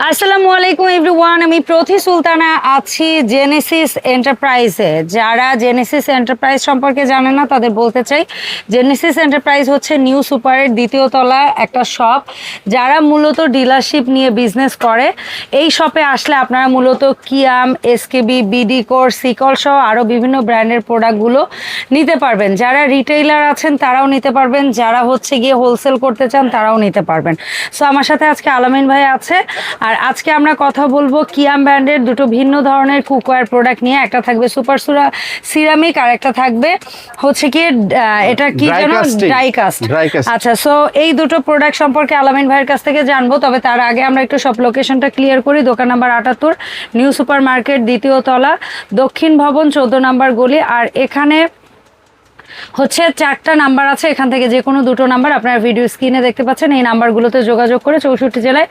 আসসালামু আলাইকুম এভরিওয়ান, আমি প্রতি সুলতানা আছি জেনেসিস এন্টারপ্রাইজে। যারা জেনেসিস এন্টারপ্রাইজ সম্পর্কে জানেন না তাদের বলতে চাই, জেনেসিস এন্টারপ্রাইজ হচ্ছে নিউ সুপারের দ্বিতীয় তলা একটা শপ। যারা মূলত ডিলারশিপ নিয়ে বিজনেস করে, এই শপে আসলে আপনারা মূলত কিয়াম, এসকেবি, বিডি কোর, সিকল সহ আরও বিভিন্ন ব্র্যান্ডের প্রোডাক্টগুলো নিতে পারবেন। যারা রিটেইলার আছেন তারাও নিতে পারবেন, যারা হচ্ছে গিয়ে হোলসেল করতে চান তারাও নিতে পারবেন। সো আমার সাথে আজকে আলামিন ভাই আছে, আর আজকে আমরা কথা বলবো কিয়াম ব্র্যান্ডের দুটো ভিন্ন ধরনের কুকওয়্যার প্রোডাক্ট নিয়ে। একটা থাকবে সুপার সিরামিক আর একটা থাকবে হচ্ছে কি এটা কি যেন ডাইকাস্ট। আচ্ছা, সো এই দুটো প্রোডাক্ট সম্পর্কে আলামিন ভাইয়ের কাছ থেকে জানবো। তবে তার আগে আমরা একটু সব লোকেশনটা ক্লিয়ার করি। দোকান নাম্বার 78, নিউ সুপার মার্কেট, দ্বিতীয় তলা, দক্ষিণ ভবন, 14 নম্বর গলি। আর এখানে হচ্ছে 4টা নাম্বার আছে, এখান থেকে যে কোনো দুটো নাম্বার আপনারা ভিডিও স্ক্রিনে দেখতে পাচ্ছেন। এই নাম্বারগুলোতে যোগাযোগ করে 64 জেলায়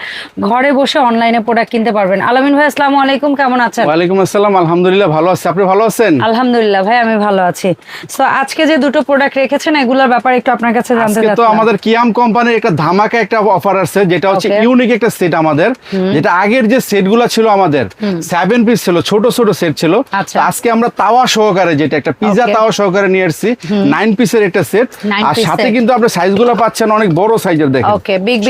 ঘরে বসে অনলাইনে প্রোডাক্ট কিনতে পারবেন। আলামিন ভাই আসসালামু আলাইকুম, কেমন আছেন? ওয়ালাইকুম আসসালাম, আলহামদুলিল্লাহ ভালো আছি। আপনি ভালো আছেন? আলহামদুলিল্লাহ ভাই, আমি ভালো আছি। সো আজকে যে দুটো প্রোডাক্ট রেখেছেন এগুলোর ব্যাপারে একটু আপনার কাছে জানতে চাচ্ছি। তো আমাদের কিয়াম কোম্পানির একটা ধামাকা একটা অফার আছে, যেটা হচ্ছে ইউনিক একটা সেট আমাদের, যেটা আগের যে সেটগুলো ছিল আমাদের 7 পিস ছিল, ছোট ছোট সেট ছিল। আজকে আমরা তাওয়া সহকারে, যেটা একটা পিজা তাওয়া সহকারে নিয়ে আসছি, 9 পিসের একটা সেট। আর সাথে কিন্তু আপনি সাইজগুলো পাচ্ছেন অনেক বড় সাইজের, দেখেন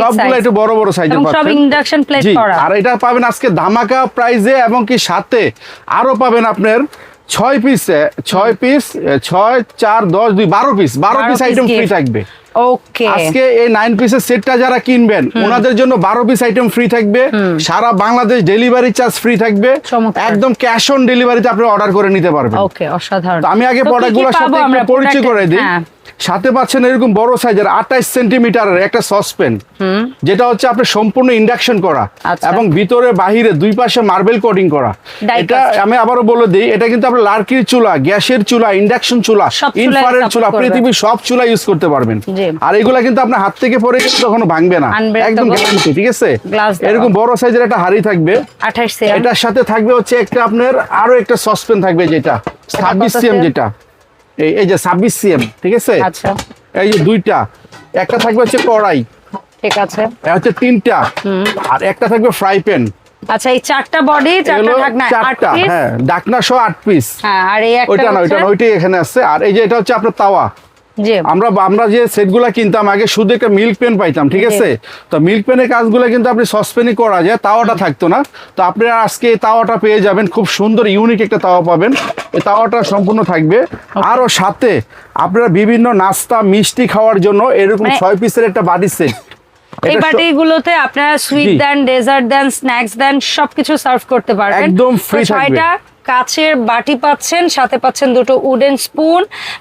সবগুলো একটু বড় বড় সাইজের পাচ্ছেন, সব ইন্ডাকশন প্লেট করা। আর এটা পাবেন আজকে ধামাকা প্রাইজে, এবং কি সাথে আরো পাবেন আপনার 6 পিস 6, 4, 10, 2, 12 পিস আইটেম ফ্রি থাকবে। ওকে, আজকে এই 9 পিসের সেটটা যারা কিনবেন ওনাদের জন্য 12 পিস আইটেম ফ্রি থাকবে। সারা বাংলাদেশ ডেলিভারি চার্জ ফ্রি থাকবে, একদম ক্যাশ অন ডেলিভারিতে আপনি অর্ডার করে নিতে পারবেন। ওকে, অসাধারণ। আমি আগে প্রোডাক্টগুলোর সাথে একটু পরিচয় করে দিই। সাথে পাচ্ছেন এরকম বড় সাইজের 28 সেন্টিমিটারের একটা সসপ্যান, যেটা হচ্ছে আপনার সম্পূর্ণ ইন্ডাকশন করা, এবং ভিতরে বাহিরে দুই পাশে মার্বেল কোটিং করা। এটা আমি আবারও বলে দিই, এটা কিন্তু আপনার লার্কির চুলা, গ্যাসের চুলা, ইন্ডাকশন চুলা, ইনফ্রারেড চুলা, পৃথিবীর সব চুলা ইউজ করতে পারবেন। আর এগুলা কিন্তু আপনার হাত থেকে পরে কিন্তু কখনো ভাঙবে না, একদম গ্যারান্টি। ঠিক আছে, এরকম বড় সাইজের একটা হাড়ি থাকবে 28 সিএম। এটার সাথে থাকবে হচ্ছে একটা আপনার আরো একটা সসপ্যান থাকবে, যেটা 26 সিএম, যেটা এই যে 26 সিএম। ঠিক আছে, আচ্ছা, এই যে দুইটা, একটা থাকবে হচ্ছে কড়াই, ঠিক আছে, এটা হচ্ছে 3টা, আর একটা থাকবে ফ্রাই প্যান। আচ্ছা, এই 4টা বডি, 4টা ঢাকনা, 8 পিস। হ্যাঁ, ঢাকনা সহ 8 পিস। হ্যাঁ, আর এই একটা ওইটা না, ওইটাই এখানে আছে। আর এই যে এটা হচ্ছে আপনার তাওয়া। আমরা যে সেটগুলা কিনতাম আগে শুধু একটা মিল্ক প্যান পাইতাম, ঠিক আছে, তো মিল্ক প্যানের কাজগুলো কিন্তু আপনি সসপ্যানই করা যায়, তাওয়াটা থাকতো না। তো আপনারা আজকে এই তাওয়াটা পেয়ে যাবেন, খুব সুন্দর ইউনিক একটা তাওয়া পাবেন। এই তাওয়াটা সম্পূর্ণ থাকবে। আরও সাথে আপনারা বিভিন্ন নাস্তা মিষ্টি খাওয়ার জন্য এরকম 6 পিসের একটা বাটি সেট। এই বাটিগুলোতে আপনারা সুইট দেন, ডেজার্ট দেন, স্ন্যাক্স দেন, সবকিছু সার্ভ করতে পারবেন, একদম ফ্রি থাকবে। 6টা কাচের বাটি পাচ্ছেন, সাথে পাচ্ছেন 2টো উডেন স্পুন,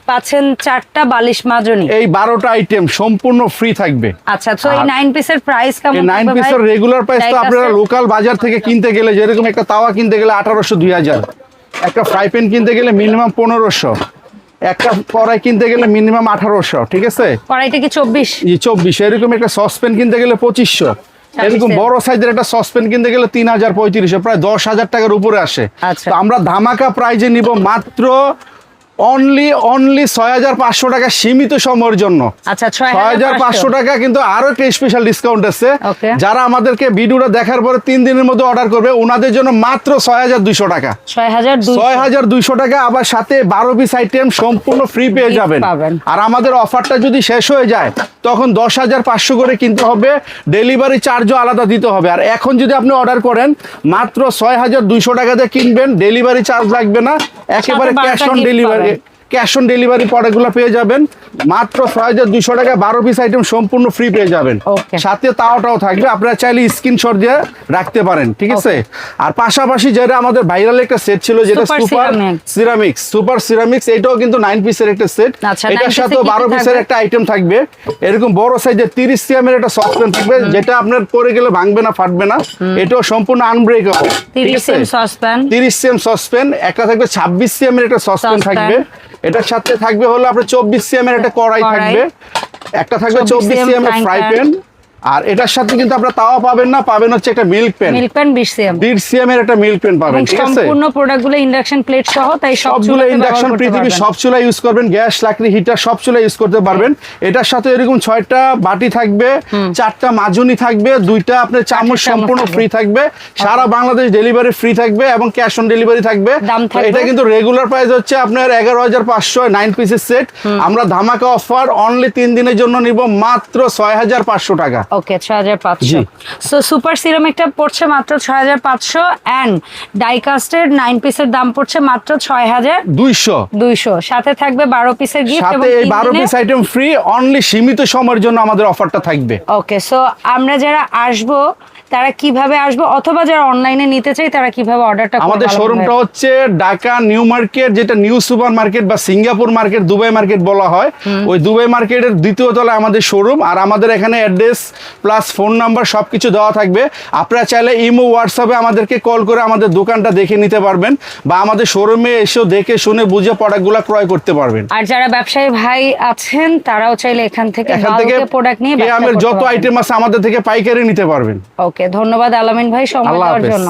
পাচ্ছেন 4টা বালিশ মাজনি। এই 12টা আইটেম সম্পূর্ণ ফ্রি থাকবে। আচ্ছা, তো এই 9 পিসের প্রাইস কেমন? 9 পিসের রেগুলার প্রাইস তো আপনারা লোকাল বাজার থেকে কিনতে গেলে, যেরকম একটা তাওয়া কিনতে গেলে 1800, 2000, একটা ফ্রাই প্যান কিনতে গেলে মিনিমাম 1500, একটা কড়াই কিনতে গেলে মিনিমাম 1800। ঠিক আছে, কড়াইটা কি 24? এরকম একটা সসপ্যান কিনতে গেলে 2500, এরকম বড় সাইজের একটা সসপ্যান কিনতে গেলে 3000, 3500, প্রায় 10,000 টাকার উপরে আসে। তো আমরা ধামাকা প্রাইজে নিব মাত্র অনলি 6500 টাকা, সীমিত সময়ের জন্য। আচ্ছা, 6500 টাকা, কিন্তু আরো একটা স্পেশাল ডিসকাউন্ট আছে। যারা আমাদেরকে ভিডিওটা দেখার পরে 3 দিনের মধ্যে অর্ডার করবে ওনাদের জন্য মাত্র 6200 টাকা, 6200 টাকা। আবার সাথে 12 পিস আইটেম সম্পূর্ণ ফ্রি পেয়ে যাবেন। আর আমাদের অফারটা যদি শেষ হয়ে যায় তখন 10,500 করে কিনতে হবে, ডেলিভারি চার্জও আলাদা দিতে হবে। আর এখন যদি আপনি অর্ডার করেন মাত্র 6200 টাকাতে কিনবেন, ডেলিভারি চার্জ লাগবে না, একেবারে ক্যাশ অন ডেলিভারি প্রোডাক্টগুলো পেয়ে যাবেন মাত্র 6200 টাকা। 12 পিস আইটেম সম্পূর্ণ ফ্রি পেয়ে যাবেন, সাথে তাওয়াটাও থাকবে, আপনারা চাইলে স্ক্রিনশট দিয়ে রাখতে পারেন। ঠিক আছে, আর পাশাপাশি যেটা আমাদের ভাইরাল একটা সেট ছিল, যেটা সুপার সিরামিক্স, এটাও কিন্তু 9 পিসের একটা সেট। এটার সাথে 12 পিসের একটা আইটেম থাকবে, এরকম বড় সাইজের 30 সিএম এর একটা সসপ্যান থাকবে, যেটা আপনার পরে গেলে ভাঙবে না, ফাটবে না, এটাও সম্পূর্ণ আনব্রেকেবল। 30 সিএম সসপ্যান, একটা থাকবে 26 সিএম এর একটা সসপ্যান থাকবে, এটার সাথে থাকবে হলো আপনার 24 সিএম এর একটা কড়াই থাকবে, একটা থাকবে 24 সিএম এর ফ্রাই প্যান, আর এটার সাথে কিন্তু আপনারা তাওয়া পাবেন না, পাবেন হচ্ছে একটা মিল্ক প্যান 20 সিএম 20 সিএম এর একটা মিল্ক প্যান পাবেন, ঠিক আছে? সম্পূর্ণ প্রোডাক্টগুলো ইন্ডাকশন প্লেট সহ, তাই সবগুলো ইন্ডাকশন পৃথিবী সব চুলা ইউজ করবেন, গ্যাস লাকড়ি হিটার সব চুলা ইউজ করতে পারবেন। এটার সাথে এরকম 6টা বাটি থাকবে, 4টা মাজুনি থাকবে, 2টা আপনার চামচ সম্পূর্ণ ফ্রি থাকবে, সারা বাংলাদেশ ডেলিভারি ফ্রি থাকবে এবং ক্যাশ অন ডেলিভারি থাকবে। এটা কিন্তু রেগুলার প্রাইস হচ্ছে আপনার 11,500 9 পিসের সেট। আমরা ধামাকা অফার অনলি 3 দিনের জন্য নিব মাত্র 6,500 টাকা। ওকে 6,500। সো সুপার সিরামিকটা পড়ছে মাত্র 6,500 এন্ড ডাইকাস্টের 9 পিসের দাম পড়ছে মাত্র 6,200। সাথে থাকবে 12 পিসের গিফট এবং সাথে এই 12 পিস আইটেম ফ্রি অনলি সীমিত সময়ের জন্য আমাদের অফারটা থাকবে। ওকে সো আমরা যারা আসবো তারা কিভাবে আসবে, অথবা যারা অনলাইনে নিতে চাই তারা কিভাবে অর্ডারটা করবে? আমাদের শোরুমটা হচ্ছে ঢাকা নিউ মার্কেট, যেটা নিউ সুপার মার্কেট বা সিঙ্গাপুর মার্কেট, দুবাই মার্কেট বলা হয়। ওই দুবাই মার্কেটের দ্বিতীয় তলায় আমাদের শোরুম। আর আমাদের এখানে অ্যাড্রেস প্লাস ফোন নাম্বার সবকিছু দেওয়া থাকবে। আপনারা চাইলে ইমো হোয়াটসঅ্যাপে আমাদেরকে কল করে আমাদের দোকানটা দেখে নিতে পারবেন, বা আমাদের শোরুমে এসেও দেখে শুনে বুঝে প্রোডাক্টগুলো ক্রয় করতে পারবেন। আর যারা ব্যবসায়ী ভাই আছেন তারাও চাইলে এখান থেকে প্রোডাক্ট নিয়ে যত আইটেম আছে আমাদের থেকে পাইকারি নিতে পারবেন। ওকে ধন্যবাদ আলামিন ভাই সময় দেওয়ার জন্য।